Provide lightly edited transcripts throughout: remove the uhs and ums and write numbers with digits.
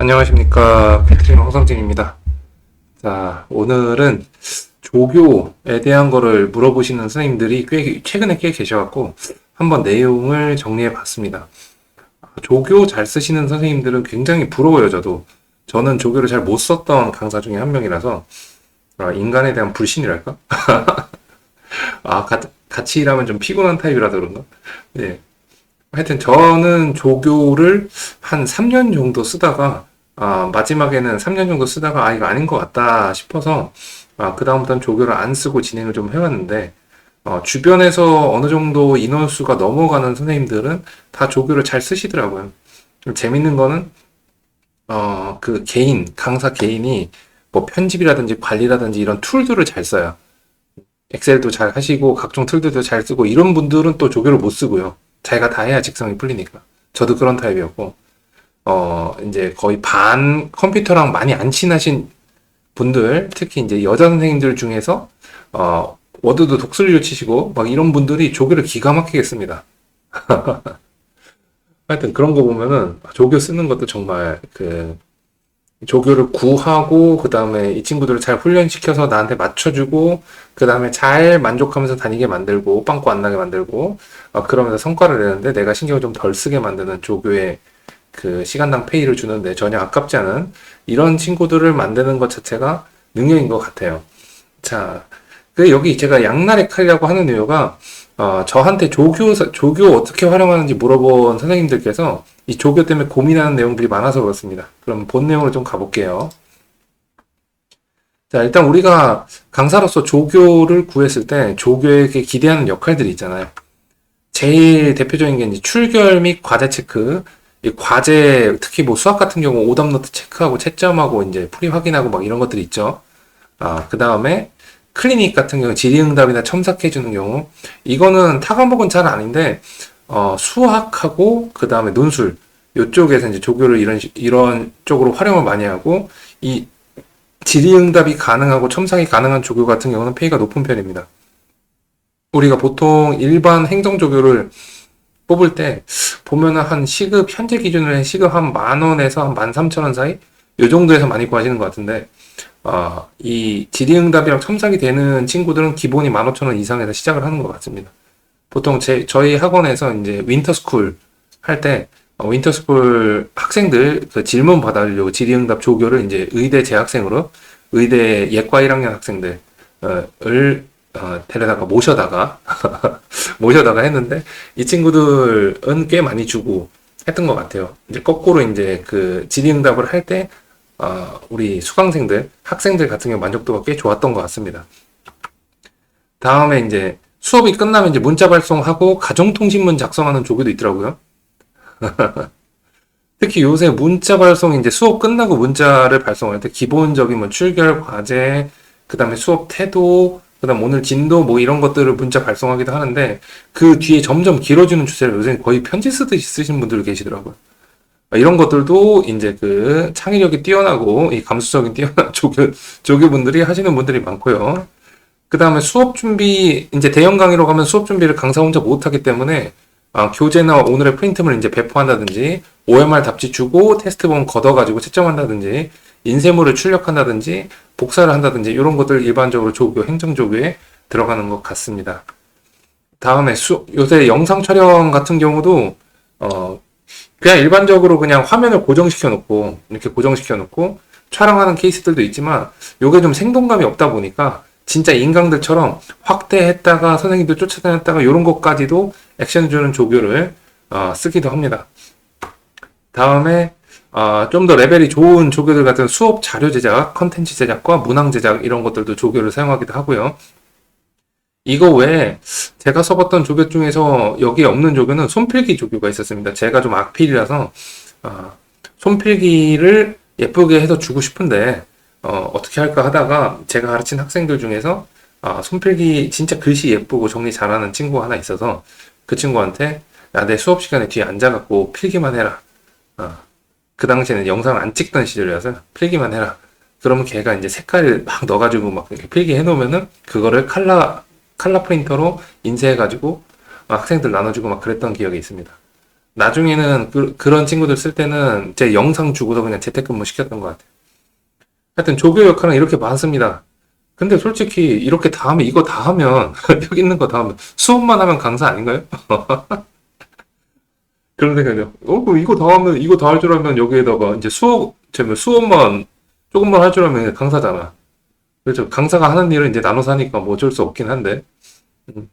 안녕하십니까. 캐트린 황성진입니다. 자, 오늘은 조교에 대한 거를 물어보시는 선생님들이 최근에 꽤 계셔갖고 한번 내용을 정리해 봤습니다. 조교 잘 쓰시는 선생님들은 굉장히 부러워요, 저도. 저는 조교를 잘 못 썼던 강사 중에 한 명이라서, 인간에 대한 불신이랄까? 같이 일하면 좀 피곤한 타입이라서 그런가? 네. 하여튼 저는 조교를 한 3년 정도 쓰다가 마지막에는 3년 정도 쓰다가 이거 아닌 것 같다 싶어서 그다음부터는 조교를 안 쓰고 진행을 좀 해왔는데 주변에서 어느 정도 인원수가 넘어가는 선생님들은 다 조교를 잘 쓰시더라고요. 재밌는 거는 그 강사 개인이 뭐 편집이라든지 관리라든지 이런 툴들을 잘 써요. 엑셀도 잘 하시고 각종 툴들도 잘 쓰고 이런 분들은 또 조교를 못 쓰고요. 자기가 다 해야 직성이 풀리니까. 저도 그런 타입이었고, 이제 거의 컴퓨터랑 많이 안 친하신 분들, 특히 이제 여자 선생님들 중에서, 워드도 독수리를 치시고, 막 이런 분들이 조교를 기가 막히게 씁니다. 하여튼 그런 거 보면은, 조교 쓰는 것도 정말 조교를 구하고 그 다음에 이 친구들을 잘 훈련시켜서 나한테 맞춰주고 그 다음에 잘 만족하면서 다니게 만들고 빵꾸 안 나게 만들고 그러면서 성과를 내는데 내가 신경을 좀 덜 쓰게 만드는 조교의 그 시간당 페이를 주는데 전혀 아깝지 않은 이런 친구들을 만드는 것 자체가 능력인 것 같아요. 자, 여기 제가 양날의 칼이라고 하는 이유가 저한테 조교 어떻게 활용하는지 물어본 선생님들께서 이 조교 때문에 고민하는 내용들이 많아서 그렇습니다. 그럼 본 내용으로 좀 가볼게요. 자, 일단 우리가 강사로서 조교를 구했을 때 조교에게 기대하는 역할들이 있잖아요. 제일 대표적인 게 이제 출결 및 과제 체크. 이 과제, 특히 뭐 수학 같은 경우 오답노트 체크하고 채점하고 이제 풀이 확인하고 막 이런 것들이 있죠. 그 다음에 클리닉 같은 경우 질의응답이나 첨삭해주는 경우 이거는 타 과목은 잘 아닌데 수학하고 그 다음에 논술 요쪽에서 이제 조교를 이런 쪽으로 활용을 많이 하고 이 질의응답이 가능하고 첨삭이 가능한 조교 같은 경우는 페이가 높은 편입니다. 우리가 보통 일반 행정조교를 뽑을 때 보면은 한 시급 현재 기준으로 시급 한 10,000원에서 한 13,000원 사이 요 정도에서 많이 구하시는 것 같은데 이 질의응답이랑 첨삭이 되는 친구들은 기본이 15,000원 이상에서 시작을 하는 것 같습니다. 보통 저희 학원에서 이제 윈터스쿨 할 때, 윈터스쿨 학생들 그 질문 받아주려고 질의응답 조교를 이제 의대 재학생으로, 의대 예과 1학년 학생들을, 데려다가 모셔다가 했는데, 이 친구들은 꽤 많이 주고 했던 것 같아요. 이제 거꾸로 이제 그 질의응답을 할 때, 우리 수강생들, 학생들 같은 경우 만족도가 꽤 좋았던 것 같습니다. 다음에 이제 수업이 끝나면 이제 문자 발송하고 가정통신문 작성하는 조교도 있더라고요. 특히 요새 문자 발송 이제 수업 끝나고 문자를 발송할 때 기본적인 뭐 출결 과제, 그 다음에 수업 태도, 그 다음 오늘 진도 뭐 이런 것들을 문자 발송하기도 하는데 그 뒤에 점점 길어지는 추세를 요새 거의 편지 쓰듯이 쓰시는 분들 계시더라고요. 이런 것들도 이제 그 창의력이 뛰어나고 이 감수성이 뛰어난 조교분들이 하시는 분들이 많고요. 그 다음에 수업 준비, 이제 대형 강의로 가면 수업 준비를 강사 혼자 못하기 때문에, 교재나 오늘의 프린트물 이제 배포한다든지, OMR 답지 주고 테스트본 걷어가지고 채점한다든지, 인쇄물을 출력한다든지, 복사를 한다든지, 이런 것들 일반적으로 행정조교에 들어가는 것 같습니다. 다음에 요새 영상 촬영 같은 경우도, 그냥 일반적으로 그냥 화면을 이렇게 고정시켜 놓고, 촬영하는 케이스들도 있지만, 요게 좀 생동감이 없다 보니까, 진짜 인강들처럼 확대했다가 선생님들 쫓아다녔다가 이런 것까지도 액션 주는 조교를 쓰기도 합니다. 다음에 좀 더 레벨이 좋은 조교들 같은 수업 자료 제작, 컨텐츠 제작과 문항 제작 이런 것들도 조교를 사용하기도 하고요. 이거 외에 제가 써봤던 조교 중에서 여기에 없는 조교는 손필기 조교가 있었습니다. 제가 좀 악필이라서 손필기를 예쁘게 해서 주고 싶은데 어떻게 할까 하다가 제가 가르친 학생들 중에서 손필기 진짜 글씨 예쁘고 정리 잘하는 친구가 하나 있어서 그 친구한테 내 수업 시간에 뒤에 앉아갖고 필기만 해라. 그 당시에는 영상을 안 찍던 시절이라서 필기만 해라. 그러면 걔가 이제 색깔을 막 넣어가지고 막 이렇게 필기 해놓으면은 그거를 칼라 프린터로 인쇄해가지고 학생들 나눠주고 막 그랬던 기억이 있습니다. 나중에는 그런 친구들 쓸 때는 제 영상 주고서 그냥 재택근무 시켰던 것 같아요. 하여튼 조교 역할은 이렇게 많습니다. 근데 솔직히 이렇게 다 하면 이거 다 하면 여기 있는 거 다 하면 수업만 하면 강사 아닌가요? 그런 생각이요. 그럼 이거 다 하면 이거 다 할 줄 알면 여기에다가 이제 수업만 조금만 할 줄 알면 강사잖아. 그렇죠. 강사가 하는 일을 이제 나눠서 하니까 뭐 어쩔 수 없긴 한데. 음.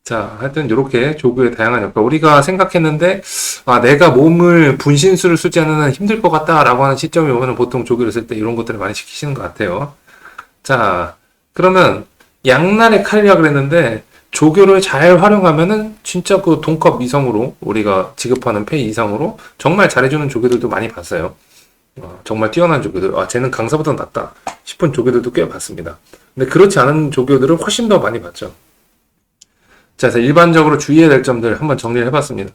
자, 하여튼 이렇게 조교의 다양한 역할. 우리가 생각했는데, 아, 내가 몸을 분신술을 쓰지 않는 한 힘들 것 같다라고 하는 시점이 오면 보통 조교를 쓸 때 이런 것들을 많이 시키시는 것 같아요. 자, 그러면 양날의 칼이라 그랬는데, 조교를 잘 활용하면은 진짜 그 동급 이상으로 우리가 지급하는 페이 이상으로 정말 잘해주는 조교들도 많이 봤어요. 정말 뛰어난 조교들, 아, 쟤는 강사보다 낫다 싶은 조교들도 꽤 봤습니다. 근데 그렇지 않은 조교들은 훨씬 더 많이 봤죠. 자, 그래서 일반적으로 주의해야 될 점들 한번 정리를 해봤습니다.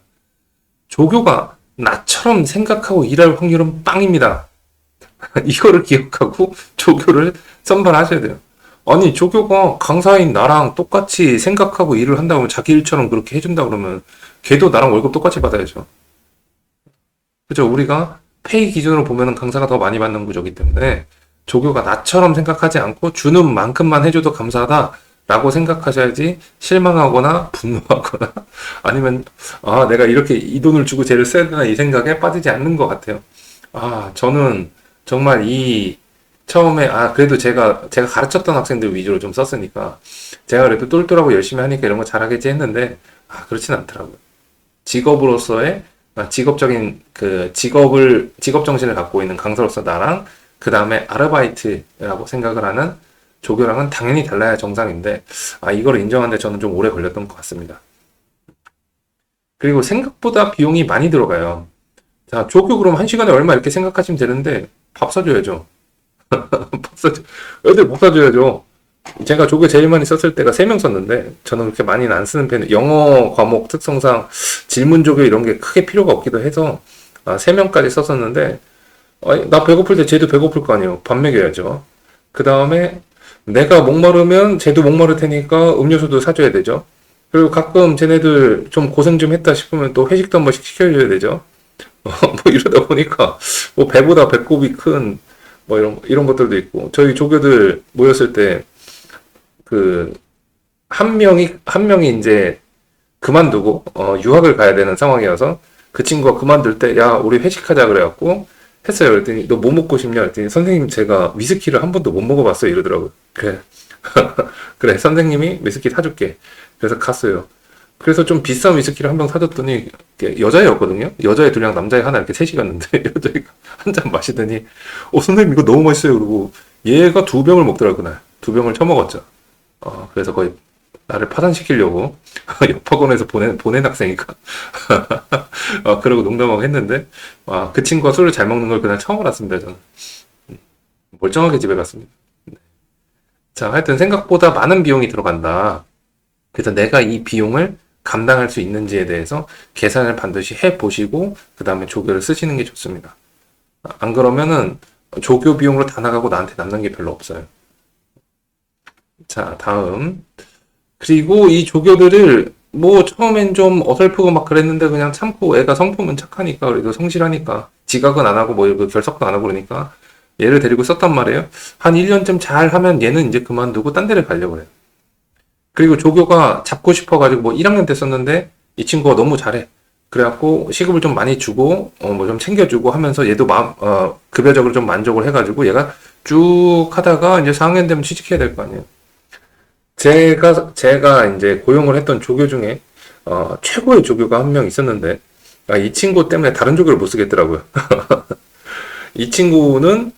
조교가 나처럼 생각하고 일할 확률은 빵입니다. 이거를 기억하고 조교를 선발하셔야 돼요. 아니, 조교가 강사인 나랑 똑같이 생각하고 일을 한다고 하면 자기 일처럼 그렇게 해준다 그러면 걔도 나랑 월급 똑같이 받아야죠. 그죠? 우리가 페이 기준으로 보면은 강사가 더 많이 받는 구조기 때문에 조교가 나처럼 생각하지 않고 주는 만큼만 해줘도 감사하다라고 생각하셔야지 실망하거나 분노하거나 아니면 아 내가 이렇게 이 돈을 주고 쟤를 써야 되나 이 생각에 빠지지 않는 것 같아요. 아 저는 정말 이 처음에 아 그래도 제가 가르쳤던 학생들 위주로 좀 썼으니까 제가 그래도 똘똘하고 열심히 하니까 이런 거 잘하겠지 했는데 아 그렇진 않더라고요. 직업으로서의 직업적인 그 직업 정신을 갖고 있는 강사로서 나랑 그 다음에 아르바이트라고 생각을 하는 조교랑은 당연히 달라야 정상인데 아 이걸 인정하는데 저는 좀 오래 걸렸던 것 같습니다. 그리고 생각보다 비용이 많이 들어가요. 자 조교 그럼 한 시간에 얼마 이렇게 생각하시면 되는데 밥 사줘야죠. 밥 사줘 애들 밥 사줘야죠. 제가 조교 제일 많이 썼을 때가 3명 썼는데 저는 그렇게 많이는 안 쓰는 편이에요. 영어 과목 특성상 질문 조교 이런 게 크게 필요가 없기도 해서 3명까지 썼었는데 나 배고플 때 쟤도 배고플 거 아니에요. 밥 먹여야죠. 그 다음에 내가 목마르면 쟤도 목마를 테니까 음료수도 사줘야 되죠. 그리고 가끔 쟤네들 좀 고생 좀 했다 싶으면 또 회식도 한 번씩 시켜줘야 되죠. 뭐 이러다 보니까 뭐 배보다 배꼽이 큰 뭐 이런 것들도 있고 저희 조교들 모였을 때 그 한 명이 이제 그만두고 유학을 가야 되는 상황이어서 그 친구가 그만둘 때 야 우리 회식하자 그래갖고 했어요. 그랬더니 너 뭐 먹고 싶냐 그랬더니 선생님 제가 위스키를 한 번도 못 먹어봤어요 이러더라고요. 그래 그래 선생님이 위스키 사줄게. 그래서 갔어요. 그래서 좀 비싼 위스키를 한 병 사줬더니 여자애였거든요. 여자애 둘이랑 남자애 하나 이렇게 셋이 갔는데 여자애가 한 잔 마시더니 선생님 이거 너무 맛있어요 그러고 얘가 2병을 먹더라고 그날. 2병을 처먹었죠. 그래서 거의 나를 파산시키려고 옆 학원에서 보낸 학생이니까 그러고 농담하고 했는데 그 친구가 술을 잘 먹는 걸 그날 처음 알았습니다 저는. 멀쩡하게 집에 갔습니다. 자 하여튼 생각보다 많은 비용이 들어간다. 그래서 내가 이 비용을 감당할 수 있는지에 대해서 계산을 반드시 해보시고 그 다음에 조교를 쓰시는 게 좋습니다. 안 그러면은 조교 비용으로 다 나가고 나한테 남는 게 별로 없어요. 자 다음 그리고 이 조교들을 뭐 처음엔 좀 어설프고 막 그랬는데 그냥 참고 애가 성품은 착하니까 그래도 성실하니까 지각은 안 하고 뭐 결석도 안 하고 그러니까 얘를 데리고 썼단 말이에요. 한 1년쯤 잘 하면 얘는 이제 그만두고 딴 데를 가려고 그래요. 그리고 조교가 잡고 싶어가지고 뭐 1학년 때 썼는데 이 친구가 너무 잘해. 그래갖고 시급을 좀 많이 주고 뭐 좀 챙겨주고 하면서 얘도 급여적으로 좀 만족을 해가지고 얘가 쭉 하다가 이제 4학년 되면 취직해야 될 거 아니에요. 제가 이제 고용을 했던 조교 중에 최고의 조교가 한 명 있었는데 이 친구 때문에 다른 조교를 못 쓰겠더라고요. 이 친구는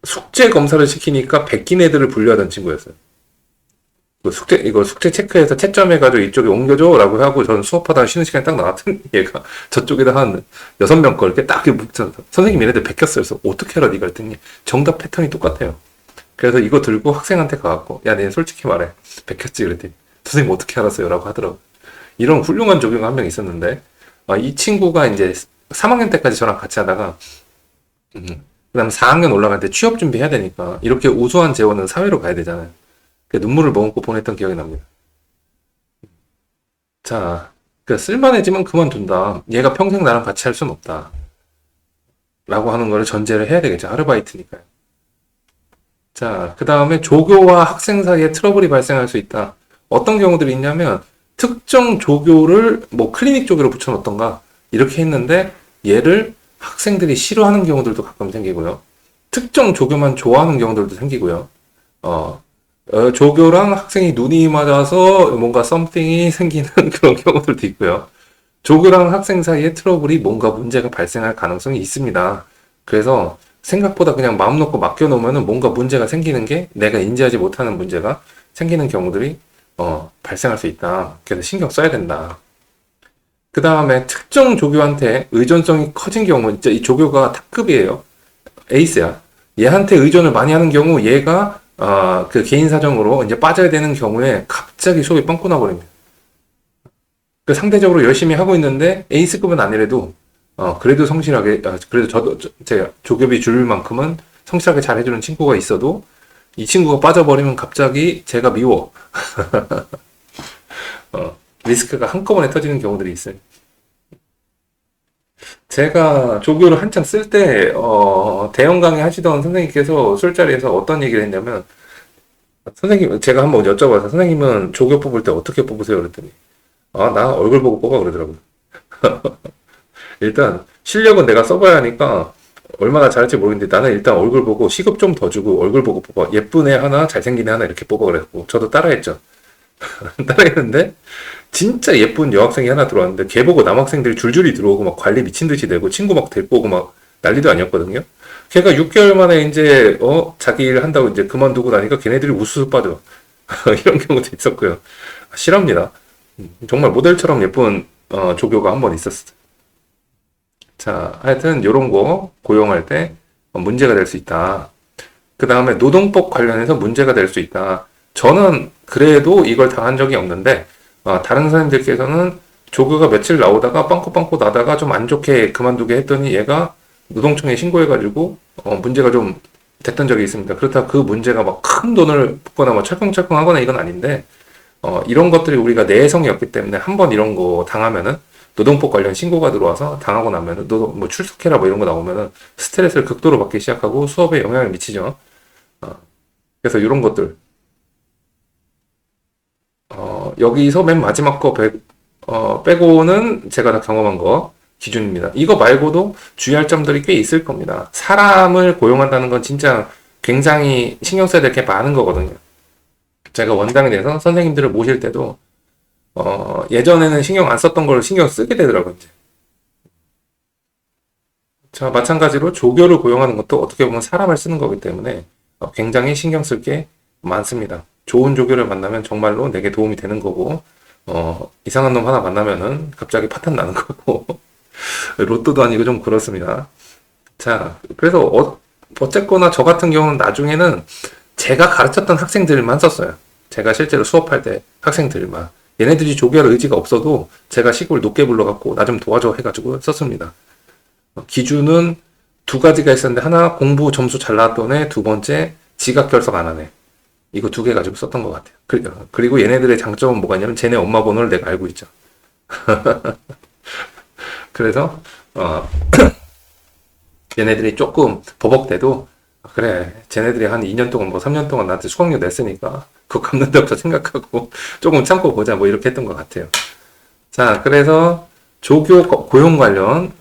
숙제 검사를 시키니까 베낀 애들을 분류하던 친구였어요. 이거 숙제 체크해서 채점해가지고 이쪽에 옮겨줘라고 하고 저는 수업하다가 쉬는 시간에 딱 나왔더니 얘가 저쪽에다 한 6명 걸 이렇게 딱 묶잖아. 선생님 얘네들 베꼈어요. 그래서 어떻게 알아? 니가 그랬더니 정답 패턴이 똑같아요. 그래서 이거 들고 학생한테 가갖고 야, 얘 솔직히 말해. 베꼈지? 그랬더니 선생님 어떻게 알았어요? 라고 하더라고. 이런 훌륭한 조교가 한 명 있었는데 이 친구가 이제 3학년 때까지 저랑 같이 하다가 그 다음 4학년 올라갈 때 취업 준비해야 되니까 이렇게 우수한 재원은 사회로 가야 되잖아요. 눈물을 머금고 보냈던 기억이 납니다. 자, 그러니까 쓸만해지면 그만둔다. 얘가 평생 나랑 같이 할 순 없다. 라고 하는 거를 전제를 해야 되겠죠. 아르바이트니까요. 자, 그 다음에 조교와 학생 사이에 트러블이 발생할 수 있다. 어떤 경우들이 있냐면, 특정 조교를 뭐 클리닉 조교로 붙여놓던가, 이렇게 했는데, 얘를 학생들이 싫어하는 경우들도 가끔 생기고요. 특정 조교만 좋아하는 경우들도 생기고요. 조교랑 학생이 눈이 맞아서 뭔가 썸띵이 생기는 그런 경우들도 있고요. 조교랑 학생 사이에 트러블이 뭔가 문제가 발생할 가능성이 있습니다. 그래서 생각보다 그냥 마음 놓고 맡겨놓으면 뭔가 문제가 생기는 게 내가 인지하지 못하는 문제가 생기는 경우들이 발생할 수 있다. 그래서 신경 써야 된다. 그 다음에 특정 조교한테 의존성이 커진 경우, 진짜 이 조교가 탑급이에요. 에이스야. 얘한테 의존을 많이 하는 경우 얘가 그 개인 사정으로 이제 빠져야 되는 경우에 갑자기 속이 뻥꾸 나버립니다. 그 상대적으로 열심히 하고 있는데 에이스급은 아니래도 그래도 성실하게 그래도 제 조교비 줄 만큼은 성실하게 잘해주는 친구가 있어도 이 친구가 빠져버리면 갑자기 제가 미워. 리스크가 한꺼번에 터지는 경우들이 있어요. 제가 조교를 한창 쓸 때, 대형 강의 하시던 선생님께서 술자리에서 어떤 얘기를 했냐면, 선생님, 제가 한번 여쭤봐서, 선생님은 조교 뽑을 때 어떻게 뽑으세요? 그랬더니, 나 얼굴 보고 뽑아 그러더라고요. 일단, 실력은 내가 써봐야 하니까, 얼마나 잘할지 모르겠는데, 나는 일단 얼굴 보고 시급 좀 더 주고 얼굴 보고 뽑아. 예쁜 애 하나, 잘생긴 애 하나 이렇게 뽑아 그랬고, 저도 따라했죠. 따라했는데, 진짜 예쁜 여학생이 하나 들어왔는데 걔 보고 남학생들이 줄줄이 들어오고 막 관리 미친 듯이 되고 친구 막 데리고 오고 막 난리도 아니었거든요. 걔가 6개월 만에 이제 자기 일 한다고 이제 그만두고 나니까 걔네들이 우수수 빠져. 이런 경우도 있었고요. 실합니다. 정말 모델처럼 예쁜 조교가 한 번 있었어요. 자, 하여튼 요런 거 고용할 때 문제가 될 수 있다. 그 다음에 노동법 관련해서 문제가 될 수 있다. 저는 그래도 이걸 당한 적이 없는데 다른 선생님들께서는 조교가 며칠 나오다가 빵꾸빵꾸 나다가 좀 안 좋게 그만두게 했더니 얘가 노동청에 신고해가지고 문제가 좀 됐던 적이 있습니다. 그렇다고 그 문제가 막 큰 돈을 붓거나 뭐 철컹철컹 하거나 이건 아닌데 이런 것들이 우리가 내성이었기 때문에 한번 이런 거 당하면은 노동법 관련 신고가 들어와서 당하고 나면은 뭐 출석해라 뭐 이런 거 나오면은 스트레스를 극도로 받기 시작하고 수업에 영향을 미치죠. 그래서 이런 것들 여기서 맨 마지막 거 빼고는 제가 다 경험한 거 기준입니다. 이거 말고도 주의할 점들이 꽤 있을 겁니다. 사람을 고용한다는 건 진짜 굉장히 신경 써야 될 게 많은 거거든요. 제가 원장에 대해서 선생님들을 모실 때도 예전에는 신경 안 썼던 걸 신경 쓰게 되더라고요. 이제. 자, 마찬가지로 조교를 고용하는 것도 어떻게 보면 사람을 쓰는 거기 때문에 굉장히 신경 쓸 게 많습니다. 좋은 조교를 만나면 정말로 내게 도움이 되는 거고, 이상한 놈 하나 만나면은 갑자기 파탄 나는 거고, 로또도 아니고 좀 그렇습니다. 자, 그래서 어쨌거나 저 같은 경우는 나중에는 제가 가르쳤던 학생들만 썼어요. 제가 실제로 수업할 때 학생들만. 얘네들이 조교할 의지가 없어도 제가 시급을 높게 불러갖고 나 좀 도와줘 해가지고 썼습니다. 기준은 두 가지가 있었는데 하나 공부 점수 잘 나왔던 애, 두 번째 지각 결석 안 하네. 이거 두 개 가지고 썼던 것 같아요. 그리고 얘네들의 장점은 뭐가 있냐면 쟤네 엄마 번호를 내가 알고 있죠. 그래서 얘네들이 조금 버벅대도 그래 쟤네들이 한 2년 동안 뭐 3년 동안 나한테 수강료 냈으니까 그거 갚는다고 생각하고 조금 참고 보자 뭐 이렇게 했던 것 같아요. 자, 그래서 조교 고용 관련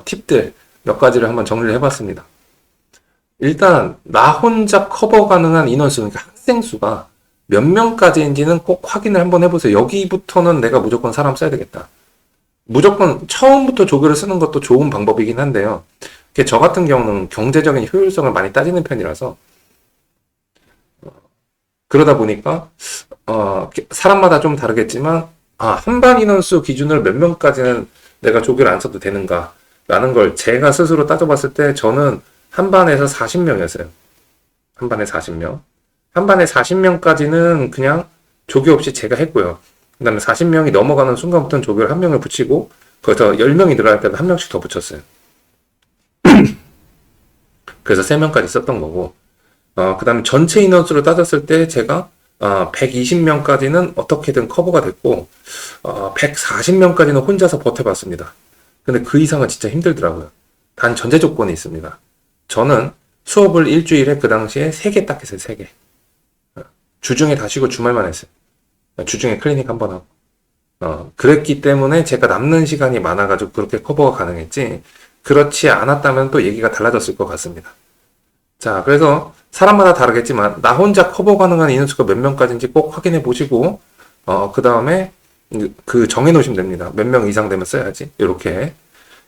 팁들 몇 가지를 한번 정리를 해봤습니다. 일단 나 혼자 커버 가능한 인원수, 그러니까 학생 수가 몇 명까지인지는 꼭 확인을 한번 해보세요. 여기부터는 내가 무조건 사람 써야 되겠다. 무조건 처음부터 조교를 쓰는 것도 좋은 방법이긴 한데요. 저 같은 경우는 경제적인 효율성을 많이 따지는 편이라서 그러다 보니까 사람마다 좀 다르겠지만 한반 인원수 기준을 몇 명까지는 내가 조교를 안 써도 되는가 라는 걸 제가 스스로 따져봤을 때 저는 한 반에서 40명이었어요. 한 반에 40명. 한 반에 40명까지는 그냥 조교 없이 제가 했고요. 그 다음에 40명이 넘어가는 순간부터는 조교를 한 명을 붙이고 거기서 10명이 들어갈 때는 한 명씩 더 붙였어요. 그래서 3명까지 썼던 거고 그 다음에 전체 인원수를 따졌을 때 제가 120명까지는 어떻게든 커버가 됐고, 140명까지는 혼자서 버텨봤습니다. 근데 그 이상은 진짜 힘들더라고요. 단 전제 조건이 있습니다. 저는 수업을 일주일에 그 당시에 3개 딱 했어요, 3개. 주중에 다 쉬고 주말만 했어요. 주중에 클리닉 한 번 하고. 그랬기 때문에 제가 남는 시간이 많아가지고 그렇게 커버가 가능했지, 그렇지 않았다면 또 얘기가 달라졌을 것 같습니다. 자, 그래서 사람마다 다르겠지만, 나 혼자 커버 가능한 인원수가 몇 명까지인지 꼭 확인해 보시고, 그 다음에 그 정해놓으시면 됩니다. 몇 명 이상 되면 써야지. 이렇게.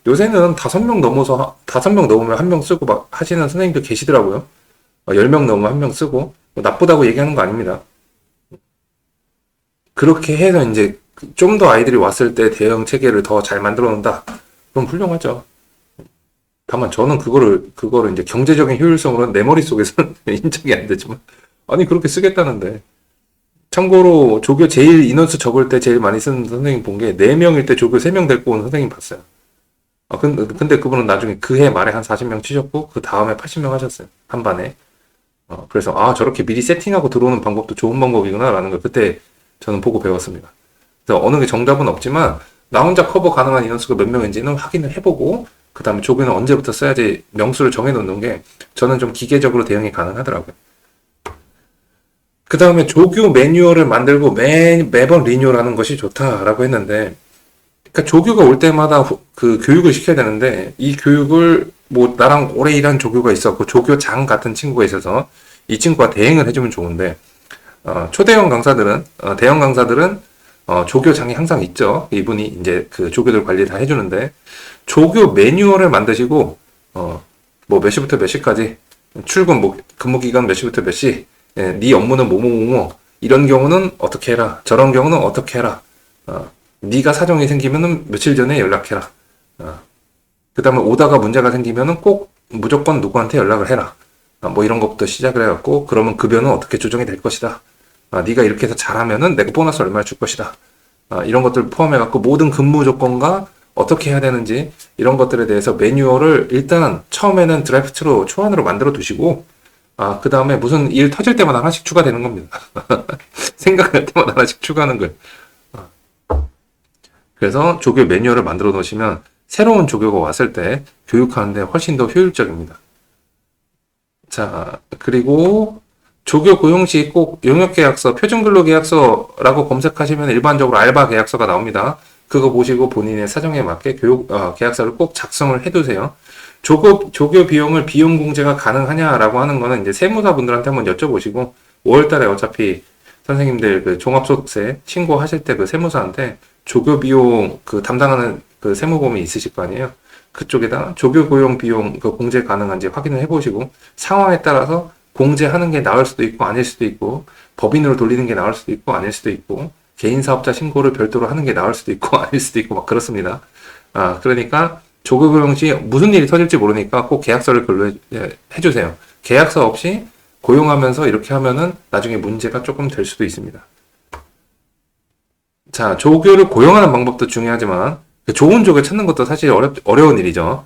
요새는 5명 넘어서, 5명 넘으면 1명 쓰고 막 하시는 선생님들 계시더라고요. 10명 넘으면 1명 쓰고, 뭐 나쁘다고 얘기하는 거 아닙니다. 그렇게 해서 이제 좀 더 아이들이 왔을 때 대응 체계를 더 잘 만들어 놓는다. 그럼 훌륭하죠. 다만 저는 그거를 이제 경제적인 효율성으로는 내 머릿속에서는 인정이 안 되지만, 아니, 그렇게 쓰겠다는데. 참고로 조교 제일 인원수 적을 때 제일 많이 쓰는 선생님 본 게 4명일 때 조교 3명 데리고 온 선생님 봤어요. 근데 그분은 나중에 그 해 말에 한 40명 치셨고, 그 다음에 80명 하셨어요. 한 반에. 그래서, 저렇게 미리 세팅하고 들어오는 방법도 좋은 방법이구나, 라는 걸 그때 저는 보고 배웠습니다. 그래서 어느 게 정답은 없지만, 나 혼자 커버 가능한 인원수가 몇 명인지는 확인을 해보고, 그 다음에 조교는 언제부터 써야지 명수를 정해놓는 게 저는 좀 기계적으로 대응이 가능하더라고요. 그 다음에 조교 매뉴얼을 만들고 매번 리뉴얼하는 것이 좋다라고 했는데, 그러니까 조교가 올 때마다 그 교육을 시켜야 되는데, 이 교육을 뭐 나랑 오래 일한 조교가 있었고 조교장 같은 친구가 있어서 이 친구가 대행을 해주면 좋은데, 초대형 강사들은 대형 강사들은 조교장이 항상 있죠. 이분이 이제 그 조교들 관리 다 해주는데, 조교 매뉴얼을 만드시고 뭐 몇 시부터 몇 시까지 출근 뭐 근무 기간 몇 시부터 몇 시, 네 업무는 뭐뭐뭐뭐, 이런 경우는 어떻게 해라, 저런 경우는 어떻게 해라, 네가 사정이 생기면은 며칠 전에 연락해라, 그 다음에 오다가 문제가 생기면은 꼭 무조건 누구한테 연락을 해라, 뭐 이런 것부터 시작을 해갖고, 그러면 급여는 어떻게 조정이 될 것이다, 네가 이렇게 해서 잘하면은 내가 보너스 얼마를 줄 것이다, 이런 것들 포함해갖고 모든 근무 조건과 어떻게 해야 되는지 이런 것들에 대해서 매뉴얼을 일단 처음에는 드래프트로 초안으로 만들어 두시고, 그 다음에 무슨 일 터질 때마다 하나씩 추가되는 겁니다. 생각날 때마다 하나씩 추가하는 거예요. 그래서 조교 매뉴얼을 만들어 놓으시면 새로운 조교가 왔을 때 교육하는데 훨씬 더 효율적입니다. 자, 그리고 조교 고용 시 꼭 용역계약서, 표준근로계약서라고 검색하시면 일반적으로 알바 계약서가 나옵니다. 그거 보시고 본인의 사정에 맞게 계약서를 꼭 작성을 해두세요. 조교 비용을 비용 공제가 가능하냐라고 하는 거는 이제 세무사분들한테 한번 여쭤보시고, 5월달에 어차피 선생님들 그 종합소득세 신고하실 때 그 세무사한테 조교 비용 그 담당하는 그 세무범이 있으실 거 아니에요. 그쪽에다 조교 고용 비용 그 공제 가능한지 확인을 해보시고, 상황에 따라서 공제하는 게 나을 수도 있고 아닐 수도 있고, 법인으로 돌리는 게 나을 수도 있고 아닐 수도 있고, 개인 사업자 신고를 별도로 하는 게 나을 수도 있고 아닐 수도 있고 막 그렇습니다. 그러니까 조교 고용 시 무슨 일이 터질지 모르니까 꼭 계약서를 글로 해주세요. 계약서 없이 고용하면서 이렇게 하면은 나중에 문제가 조금 될 수도 있습니다. 자, 조교를 고용하는 방법도 중요하지만 좋은 조교 찾는 것도 사실 어려운 일이죠.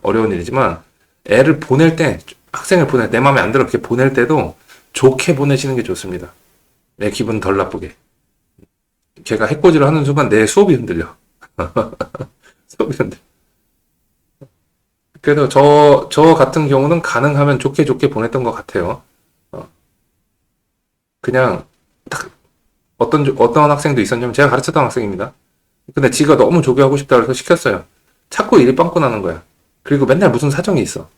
어려운 일이지만 애를 보낼 때, 학생을 보낼 때, 내 마음에 안 들어 이렇게 보낼 때도 좋게 보내시는 게 좋습니다. 내 기분 덜 나쁘게. 걔가 해코지를 하는 순간 내 수업이 흔들려. 수업이 흔들려. 그래서 저 같은 경우는 가능하면 좋게 보냈던 것 같아요. 그냥 딱 어떤 학생도 있었냐면, 제가 가르쳤던 학생입니다. 근데 지가 너무 조교하고 싶다 그래서 시켰어요. 자꾸 일이 빵꾸 나는 거야. 그리고 맨날 무슨 사정이 있어.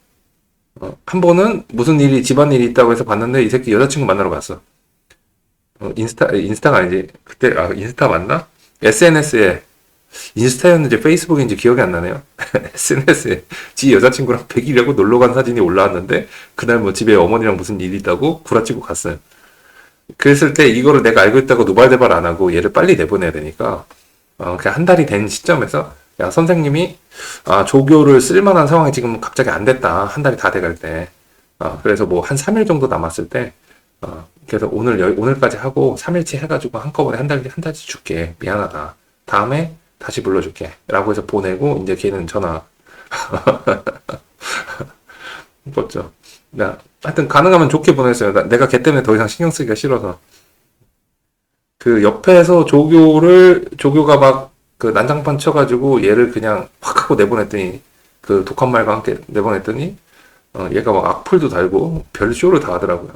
한 번은 무슨 일이, 집안일이 있다고 해서 봤는데 이 새끼 여자친구 만나러 갔어. 인스타가 아니지. 그때, 인스타 맞나? SNS에, 인스타였는지 페이스북인지 기억이 안 나네요. SNS에 지 여자친구랑 100일이라고 놀러 간 사진이 올라왔는데, 그날 뭐 집에 어머니랑 무슨 일이 있다고 구라치고 갔어요. 그랬을 때 이거를 내가 알고 있다고 노발대발 안 하고 얘를 빨리 내보내야 되니까, 그냥 한 달이 된 시점에서, 야, 선생님이, 조교를 쓸만한 상황이 지금 갑자기 안 됐다. 한 달이 다 돼갈 때. 그래서 뭐 한 3일 정도 남았을 때, 그래서 오늘까지 하고 3일치 해가지고 한꺼번에 한 달치 줄게. 미안하다. 다음에 다시 불러줄게. 라고 해서 보내고, 이제 걔는 전화. 그렇죠. 하여튼 가능하면 좋게 보냈어요. 내가 걔 때문에 더 이상 신경 쓰기가 싫어서. 그 옆에서 조교가 막 그 난장판 쳐가지고 얘를 그냥 확 하고 내보냈더니 그 독한 말과 함께 내보냈더니 얘가 막 악플도 달고 별 쇼를 다 하더라고요.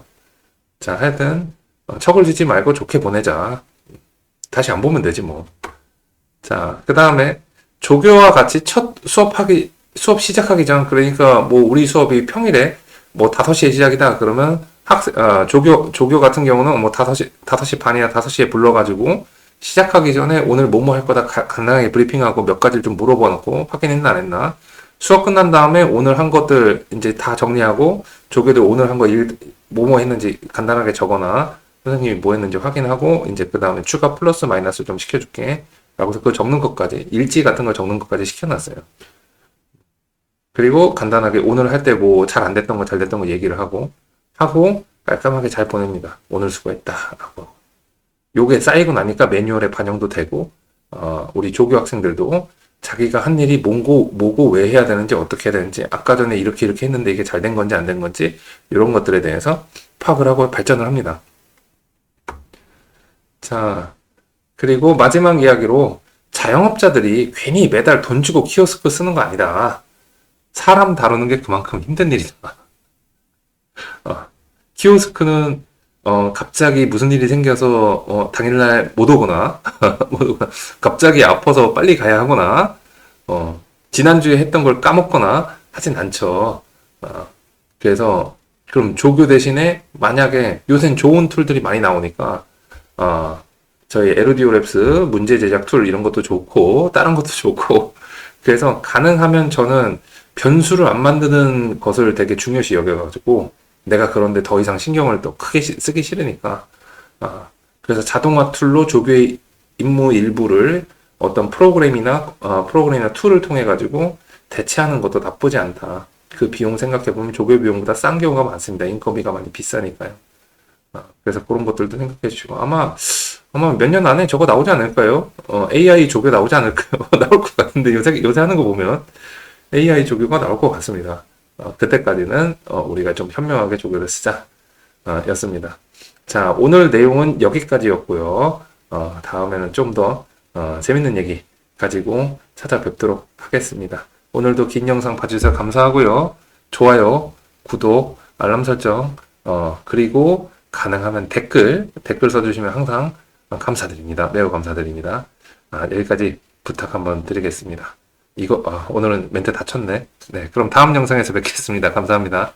자, 하여튼 척을 지지 말고 좋게 보내자. 다시 안 보면 되지 뭐. 자, 그 다음에 조교와 같이 첫 수업 시작하기 전, 그러니까 뭐 우리 수업이 평일에 뭐 5시에 시작이다. 그러면 조교 같은 경우는 뭐 5시 반이나 5시에 불러가지고 시작하기 전에 오늘 뭐뭐 할 거다 간단하게 브리핑하고 몇 가지를 좀 물어봐 놓고 확인했나 안 했나. 수업 끝난 다음에 오늘 한 것들 이제 다 정리하고 조교들 오늘 한 거 뭐뭐 했는지 간단하게 적어놔. 선생님이 뭐 했는지 확인하고 이제 그 다음에 추가 플러스 마이너스 좀 시켜줄게. 라고 해서 그거 적는 것까지 일지 같은 거 적는 것까지 시켜놨어요. 그리고 간단하게 오늘 할 때 뭐 잘 안 됐던 거 잘 됐던 거 얘기를 하고 깔끔하게 잘 보냅니다. 오늘 수고했다 라고. 요게 쌓이고 나니까 매뉴얼에 반영도 되고 우리 조교 학생들도 자기가 한 일이 뭐고 왜 해야 되는지 어떻게 해야 되는지 아까 전에 이렇게 했는데 이게 잘 된 건지 안 된 건지 이런 것들에 대해서 파악을 하고 발전을 합니다. 자, 그리고 마지막 이야기로 자영업자들이 괜히 매달 돈 주고 키오스크 쓰는 거 아니다. 사람 다루는 게 그만큼 힘든 일이다. 키오스크는 갑자기 무슨 일이 생겨서 당일날 못 오거나 갑자기 아파서 빨리 가야 하거나 지난주에 했던 걸 까먹거나 하진 않죠. 그래서 그럼 조교 대신에 만약에 요새는 좋은 툴들이 많이 나오니까 저희 에루디오 랩스 문제 제작 툴 이런 것도 좋고 다른 것도 좋고 그래서 가능하면 저는 변수를 안 만드는 것을 되게 중요시 여겨가지고 내가 그런데 더 이상 신경을 또 크게 쓰기 싫으니까 그래서 자동화 툴로 조교의 임무 일부를 어떤 프로그램이나 툴을 통해 가지고 대체하는 것도 나쁘지 않다. 그 비용 생각해 보면 조교 비용보다 싼 경우가 많습니다. 인건비가 많이 비싸니까요. 그래서 그런 것들도 생각해 주시고 아마 몇 년 안에 저거 나오지 않을까요? AI 조교 나오지 않을까요? 나올 것 같은데 요새 하는 거 보면 AI 조교가 나올 것 같습니다. 그때까지는 우리가 좀 현명하게 조교를 쓰자 였습니다. 자, 오늘 내용은 여기까지였고요. 다음에는 좀 더 재밌는 얘기 가지고 찾아뵙도록 하겠습니다. 오늘도 긴 영상 봐주셔서 감사하고요. 좋아요, 구독, 알람 설정, 그리고 가능하면 댓글 써주시면 항상 감사드립니다. 매우 감사드립니다. 여기까지 부탁 한번 드리겠습니다. 오늘은 멘트 다쳤네. 네, 그럼 다음 영상에서 뵙겠습니다. 감사합니다.